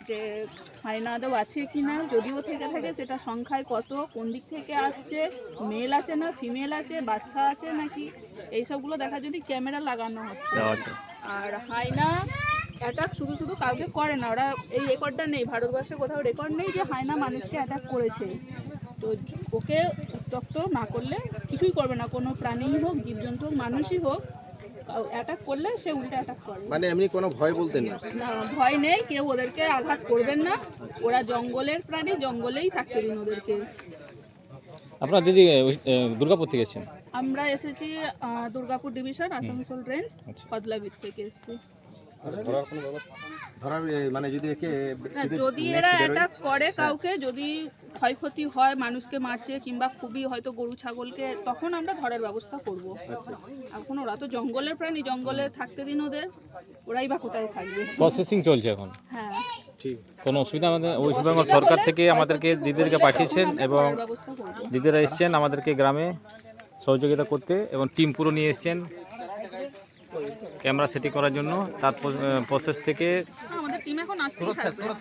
যে হায়না আদৌ আছে কি না, যদিও থেকে থাকে সেটা সংখ্যায় কত, কোন দিক থেকে আসছে, মেল আছে না ফিমেল আছে, বাচ্চা আছে নাকি, এইসবগুলো দেখা যদি ক্যামেরা লাগানো হচ্ছে। আচ্ছা, আর হায়না অ্যাটাক শুধু শুধু কাউকে করে না, ওরা এই রেকর্ডটা নেই, ভারতবর্ষে কোথাও রেকর্ড নেই যে হায়না মানুষকে অ্যাটাক করেছে। তো ওকে উত্তক্ত না করলে কিছুই করবে না, কোনো প্রাণীই হোক, জীবজন্তু হোক, মানুষই হোক, অ্যাটাক করলে সে উল্টে অ্যাটাক করে। মানে এমনি কোনো ভয় বলতে নেই? না, ভয় নেই, কেউ ওদেরকে আঘাত করবেন না, ওরা জঙ্গলের প্রাণী, জঙ্গলেই থাকতে দিন ওদেরকে। আপনার দিদি দুর্গাপুর থেকে এসেছেন? আমরা এসেছি দুর্গাপুর ডিভিশন, আসানসোল রেঞ্জ, কদলাবিট থেকে এসেছি। ধরার মানে যদি একে না, যদি এরা অ্যাটাক করে কাউকে, যদি ক্ষয়ক্ষতি হয়, মানুষকে মারছে কিংবা খুবই হয়তো গরু ছাগলকে, তখন আমরা ধরার ব্যবস্থা করব। এখন ওরা তো জঙ্গলের প্রাণী, জঙ্গলে থাকতে দিন ওদের, ওরাই বা কোথায় থাকবে। প্রসেসিং চলছে এখন, হ্যাঁ, কোনো অসুবিধা আমাদের ওয়েস্ট বেঙ্গল সরকার থেকে আমাদেরকে দিদিদেরকে পাঠিয়েছেন এবং ব্যবস্থা করব। দিদিরা এসছেন আমাদেরকে গ্রামে সহযোগিতা করতে এবং টিম পুরো নিয়ে এসছেন ক্যামেরা সেটিং করার জন্য। তার প্রসেস থেকে আমাদের টিম এখন আসতেই থাকবে।